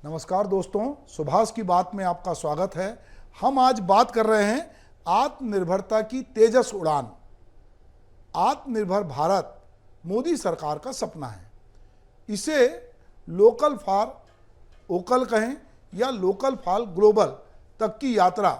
नमस्कार दोस्तों, सुभाष की बात में आपका स्वागत है। हम आज बात कर रहे हैं आत्मनिर्भरता की तेजस उड़ान। आत्मनिर्भर भारत मोदी सरकार का सपना है। इसे लोकल फॉर वोकल कहें या लोकल फॉर ग्लोबल तक की यात्रा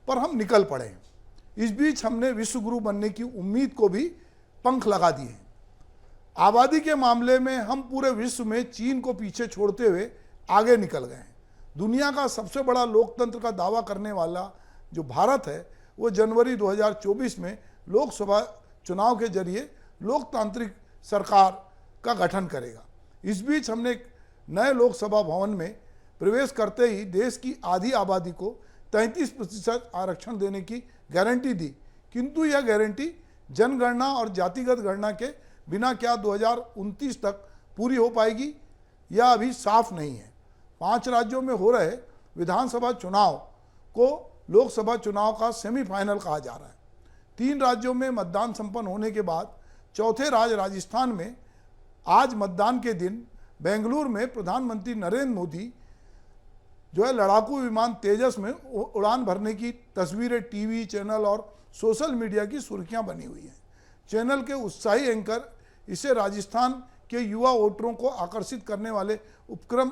पर हम निकल पड़े हैं। इस बीच हमने विश्व गुरु बनने की उम्मीद को भी पंख लगा दिए हैं। आबादी के मामले में हम पूरे विश्व में चीन को पीछे छोड़ते हुए आगे निकल गए हैं। दुनिया का सबसे बड़ा लोकतंत्र का दावा करने वाला जो भारत है, वो जनवरी 2024 में लोकसभा चुनाव के जरिए लोकतांत्रिक सरकार का गठन करेगा। इस बीच हमने एक नए लोकसभा भवन में प्रवेश करते ही देश की आधी आबादी को 33% आरक्षण देने की गारंटी दी, किंतु यह गारंटी जनगणना और जातिगत गणना के बिना क्या 2029 तक पूरी हो पाएगी, यह अभी साफ नहीं है। 5 राज्यों में हो रहे विधानसभा चुनाव को लोकसभा चुनाव का सेमीफाइनल कहा जा रहा है। 3 राज्यों में मतदान संपन्न होने के बाद चौथे राज्य राजस्थान में आज मतदान के दिन बेंगलुरु में प्रधानमंत्री नरेंद्र मोदी जो है लड़ाकू विमान तेजस में उड़ान भरने की तस्वीरें टीवी चैनल और सोशल मीडिया की सुर्खियां बनी हुई हैं। चैनल के उत्साही एंकर इसे राजस्थान के युवा वोटरों को आकर्षित करने वाले उपक्रम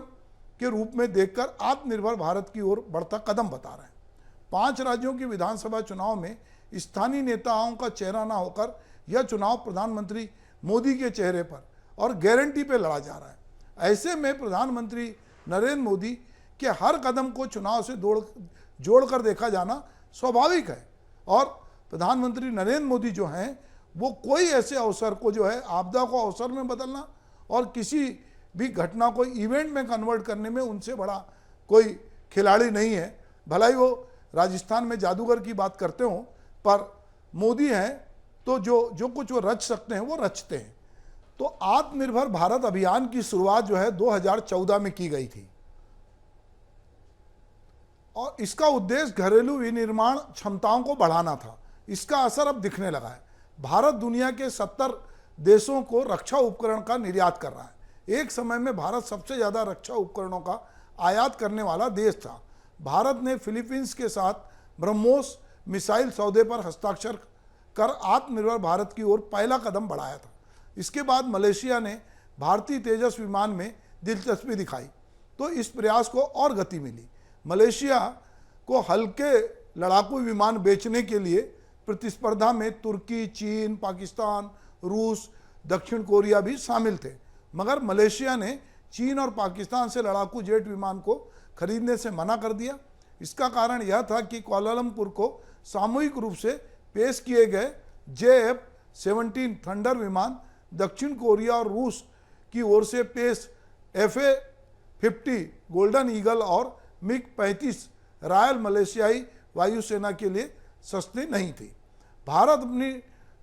के रूप में देखकर आत्मनिर्भर भारत की ओर बढ़ता कदम बता रहे हैं। 5 राज्यों की विधानसभा चुनाव में स्थानीय नेताओं का चेहरा न होकर यह चुनाव प्रधानमंत्री मोदी के चेहरे पर और गारंटी पे लड़ा जा रहा है। ऐसे में प्रधानमंत्री नरेंद्र मोदी के हर कदम को चुनाव से जोड़कर देखा जाना स्वाभाविक है। और प्रधानमंत्री नरेंद्र मोदी जो हैं वो कोई ऐसे अवसर को जो है आपदा को अवसर में बदलना और किसी भी घटना को इवेंट में कन्वर्ट करने में उनसे बड़ा कोई खिलाड़ी नहीं है। भला ही वो राजस्थान में जादूगर की बात करते हों, पर मोदी हैं तो जो कुछ वो रच सकते हैं वो रचते हैं। तो आत्मनिर्भर भारत अभियान की शुरुआत जो है 2014 में की गई थी और इसका उद्देश्य घरेलू विनिर्माण क्षमताओं को बढ़ाना था। इसका असर अब दिखने लगा है। भारत दुनिया के 70 देशों को रक्षा उपकरण का निर्यात कर रहा है। एक समय में भारत सबसे ज़्यादा रक्षा उपकरणों का आयात करने वाला देश था। भारत ने फिलीपींस के साथ ब्रह्मोस मिसाइल सौदे पर हस्ताक्षर कर आत्मनिर्भर भारत की ओर पहला कदम बढ़ाया था। इसके बाद मलेशिया ने भारतीय तेजस विमान में दिलचस्पी दिखाई तो इस प्रयास को और गति मिली। मलेशिया को हल्के लड़ाकू विमान बेचने के लिए प्रतिस्पर्धा में तुर्की, चीन, पाकिस्तान, रूस, दक्षिण कोरिया भी शामिल थे, मगर मलेशिया ने चीन और पाकिस्तान से लड़ाकू जेट विमान को खरीदने से मना कर दिया। इसका कारण यह था कि कुआलालंपुर को सामूहिक रूप से पेश किए गए JF-17 थंडर विमान दक्षिण कोरिया और रूस की ओर से पेश FA-50 गोल्डन ईगल और MiG-35 रॉयल मलेशियाई वायुसेना के लिए सस्ती नहीं थी। भारत अपनी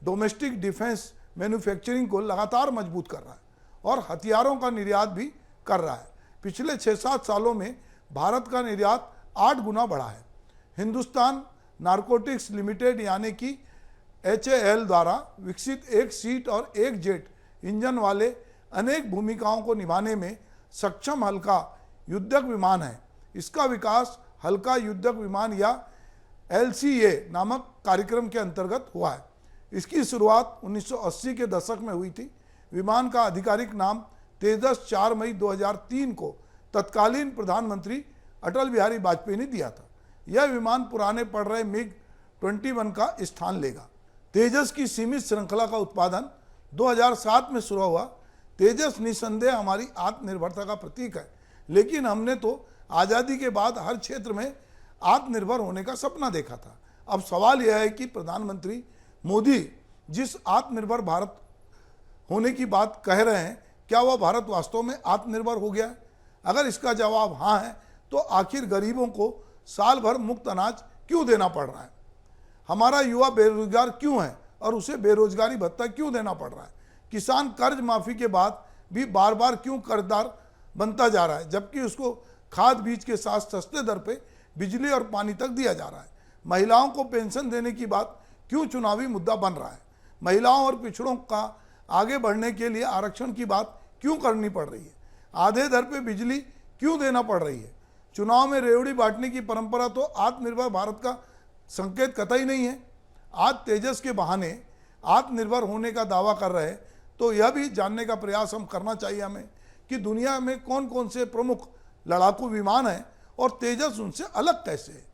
डोमेस्टिक डिफेंस मैन्युफैक्चरिंग को लगातार मजबूत कर रहा है और हथियारों का निर्यात भी कर रहा है। पिछले 6-7 सालों में भारत का निर्यात 8 गुना बढ़ा है। हिंदुस्तान नारकोटिक्स लिमिटेड यानी कि HAL द्वारा विकसित एक सीट और एक जेट इंजन वाले अनेक भूमिकाओं को निभाने में सक्षम हल्का युद्धक विमान है। इसका विकास हल्का युद्धक विमान या LCA नामक कार्यक्रम के अंतर्गत हुआ है। इसकी शुरुआत 1980 के दशक में हुई थी। विमान का आधिकारिक नाम तेजस 4 मई 2003 को तत्कालीन प्रधानमंत्री अटल बिहारी वाजपेयी ने दिया था। यह विमान पुराने पड़ रहे MiG-21 का स्थान लेगा। तेजस की सीमित श्रृंखला का उत्पादन 2007 में शुरू हुआ। तेजस निसंदेह हमारी आत्मनिर्भरता का प्रतीक है, लेकिन हमने तो आज़ादी के बाद हर क्षेत्र में आत्मनिर्भर होने का सपना देखा था। अब सवाल यह है कि प्रधानमंत्री मोदी जिस आत्मनिर्भर भारत होने की बात कह रहे हैं, क्या वह भारत वास्तव में आत्मनिर्भर हो गया है? अगर इसका जवाब हाँ है तो आखिर गरीबों को साल भर मुफ्त अनाज क्यों देना पड़ रहा है? हमारा युवा बेरोजगार क्यों है और उसे बेरोजगारी भत्ता क्यों देना पड़ रहा है? किसान कर्ज माफी के बाद भी बार बार क्यों कर्जदार बनता जा रहा है, जबकि उसको खाद बीज के साथ सस्ते दर पे बिजली और पानी तक दिया जा रहा है? महिलाओं को पेंशन देने की बात क्यों चुनावी मुद्दा बन रहा है? महिलाओं और पिछड़ों का आगे बढ़ने के लिए आरक्षण की बात क्यों करनी पड़ रही है? आधे दर पे बिजली क्यों देना पड़ रही है? चुनाव में रेवड़ी बांटने की परंपरा तो आत्मनिर्भर भारत का संकेत कतई नहीं है। आज तेजस के बहाने आत्मनिर्भर होने का दावा कर रहे हैं, तो यह भी जानने का प्रयास हम करना चाहिए हमें कि दुनिया में कौन कौन से प्रमुख लड़ाकू विमान हैं और तेजस उनसे अलग कैसे है।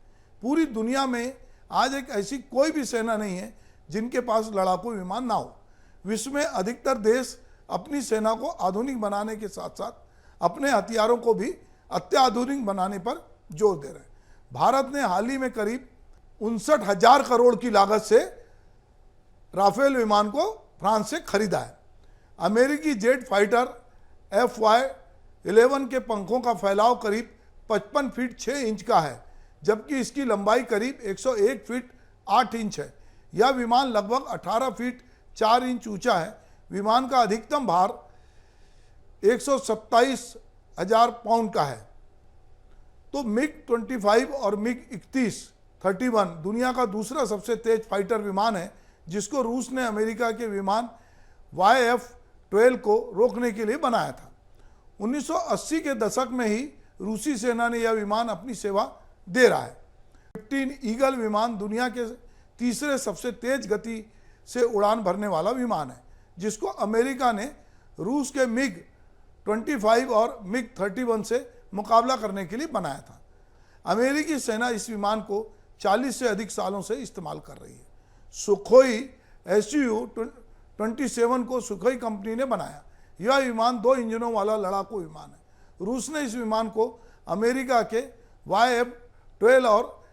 पूरी दुनिया में आज एक ऐसी कोई भी सेना नहीं है जिनके पास लड़ाकू विमान ना हो। विश्व में अधिकतर देश अपनी सेना को आधुनिक बनाने के साथ साथ अपने हथियारों को भी अत्याधुनिक बनाने पर जोर दे रहे हैं। भारत ने हाल ही में करीब 59,000 करोड़ की लागत से राफेल विमान को फ्रांस से खरीदा है। अमेरिकी जेट फाइटर FY-11 के पंखों का फैलाव करीब 55 फीट 6 इंच का है, जबकि इसकी लंबाई करीब 101 फीट 8 इंच है। यह विमान लगभग 18 फीट 4 इंच ऊंचा है। विमान का अधिकतम भार 127,000 पाउंड का है। तो MiG-25 और MiG-31 दुनिया का दूसरा सबसे तेज फाइटर विमान है, जिसको रूस ने अमेरिका के विमान YF-12 को रोकने के लिए बनाया था। 1980 के दशक में ही रूसी सेना ने यह विमान अपनी सेवा दे रहा है। 15 ईगल विमान दुनिया के तीसरे सबसे तेज गति से उड़ान भरने वाला विमान है, जिसको अमेरिका ने रूस के MiG-25 और MiG-31 से मुकाबला करने के लिए बनाया था। अमेरिकी सेना इस विमान को 40 से अधिक सालों से इस्तेमाल कर रही है। सुखोई Su-27 को सुखोई कंपनी ने बनाया। यह विमान 2 इंजनों वाला लड़ाकू विमान है। रूस ने इस विमान को अमेरिका के YF-12 और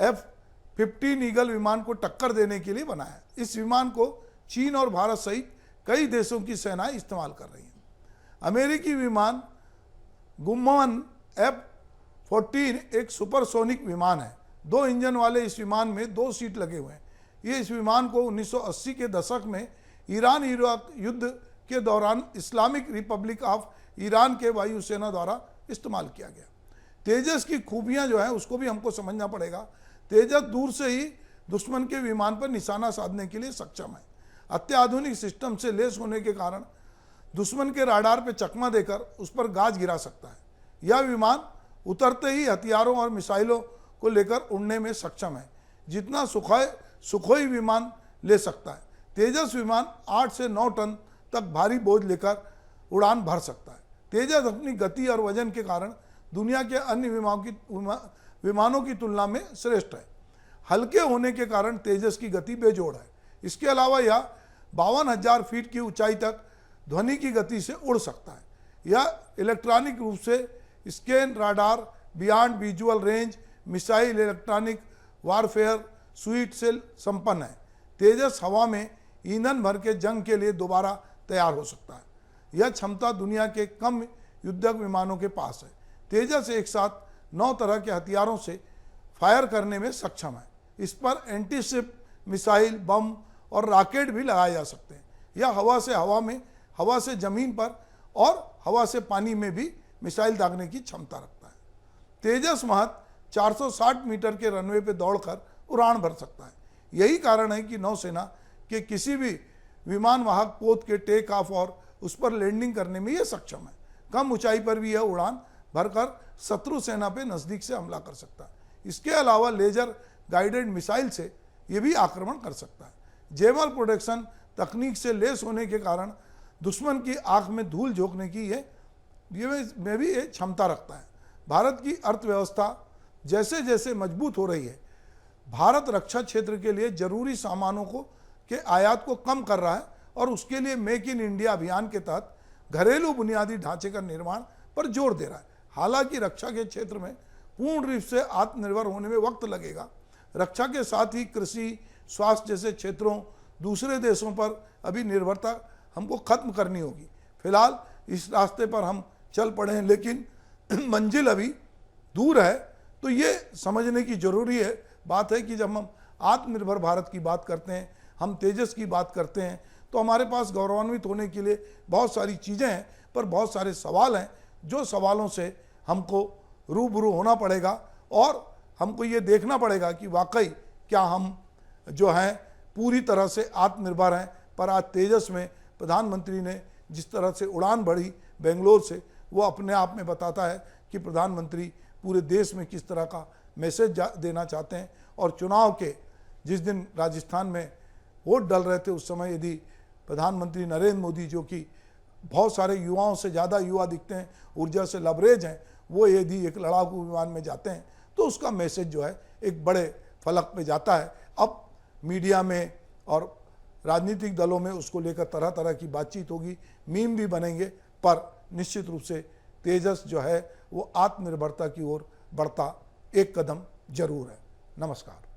F-15 ईगल विमान को टक्कर देने के लिए बनाया। इस विमान को चीन और भारत सहित कई देशों की सेनाएं इस्तेमाल कर रही हैं। अमेरिकी विमान गुम्मन F-14 एक सुपरसोनिक विमान है। 2 इंजन वाले इस विमान में 2 सीट लगे हुए हैं। ये इस विमान को 1980 के दशक में ईरान इराक युद्ध के दौरान इस्लामिक रिपब्लिक ऑफ ईरान के वायुसेना द्वारा इस्तेमाल किया गया। तेजस की खूबियां जो है उसको भी हमको समझना पड़ेगा। तेजस दूर से ही दुश्मन के विमान पर निशाना साधने के लिए सक्षम है। अत्याधुनिक सिस्टम से लेस होने के कारण दुश्मन के राडार पर चकमा देकर उस पर गाज गिरा सकता है। यह विमान उतरते ही हथियारों और मिसाइलों को लेकर उड़ने में सक्षम है, जितना सुखोई विमान ले सकता है। तेजस विमान 8 से 9 टन तक भारी बोझ लेकर उड़ान भर सकता है। तेजस अपनी गति और वजन के कारण दुनिया के अन्य विमानों की तुलना में श्रेष्ठ है। हल्के होने के कारण तेजस की गति बेजोड़ है। इसके अलावा यह 52,000 फीट की ऊंचाई तक ध्वनि की गति से उड़ सकता है। यह इलेक्ट्रॉनिक रूप से scan, radar, beyond visual range, missile, electronic warfare suite से संपन्न है। तेजस हवा में ईंधन भर के जंग के लिए दोबारा तैयार हो सकता है। यह क्षमता दुनिया के कम युद्धक विमानों के पास है। तेजस एक साथ 9 तरह के हथियारों से फायर करने में सक्षम है। इस पर एंटीशिप मिसाइल, बम और रॉकेट भी लगाए जा सकते हैं। यह हवा से जमीन पर और हवा से पानी में भी मिसाइल दागने की क्षमता रखता है। तेजस महज 460 मीटर के रनवे पर दौड़कर उड़ान भर सकता है। यही कारण है कि नौसेना के किसी भी विमान वाहक पोत के टेक ऑफ और उस पर लैंडिंग करने में यह सक्षम है। कम ऊंचाई पर भी यह उड़ान भरकर शत्रु सेना पे नज़दीक से हमला कर सकता है। इसके अलावा लेजर गाइडेड मिसाइल से यह भी आक्रमण कर सकता है। जेमल प्रोटेक्शन तकनीक से लेस होने के कारण दुश्मन की आंख में धूल झोंकने की में भी ये क्षमता रखता है। भारत की अर्थव्यवस्था जैसे जैसे मजबूत हो रही है, भारत रक्षा क्षेत्र के लिए जरूरी सामानों के आयात को कम कर रहा है और उसके लिए मेक इन इंडिया अभियान के तहत घरेलू बुनियादी ढांचे का निर्माण पर जोर दे रहा है। हालांकि रक्षा के क्षेत्र में पूर्ण रूप से आत्मनिर्भर होने में वक्त लगेगा। रक्षा के साथ ही कृषि, स्वास्थ्य जैसे क्षेत्रों, दूसरे देशों पर अभी निर्भरता हमको खत्म करनी होगी। फिलहाल इस रास्ते पर हम चल पड़े हैं, लेकिन मंजिल अभी दूर है। तो ये समझने की जरूरी है बात है कि जब हम आत्मनिर्भर भारत की बात करते हैं, हम तेजस की बात करते हैं, तो हमारे पास गौरवान्वित होने के लिए बहुत सारी चीज़ें हैं, पर बहुत सारे सवाल हैं जो सवालों से हमको रूबरू होना पड़ेगा और हमको ये देखना पड़ेगा कि वाकई क्या हम जो हैं पूरी तरह से आत्मनिर्भर हैं। पर आज तेजस में प्रधानमंत्री ने जिस तरह से उड़ान भरी बेंगलोर से, वो अपने आप में बताता है कि प्रधानमंत्री पूरे देश में किस तरह का मैसेज देना चाहते हैं। और चुनाव के जिस दिन राजस्थान में वोट डल रहे थे उस समय यदि प्रधानमंत्री नरेंद्र मोदी, जो कि बहुत सारे युवाओं से ज़्यादा युवा दिखते हैं, ऊर्जा से लबरेज हैं, वो यदि एक लड़ाकू विमान में जाते हैं तो उसका मैसेज जो है एक बड़े फलक पे जाता है। अब मीडिया में और राजनीतिक दलों में उसको लेकर तरह तरह की बातचीत होगी, मीम भी बनेंगे, पर निश्चित रूप से तेजस जो है वो आत्मनिर्भरता की ओर बढ़ता एक कदम जरूर है। नमस्कार।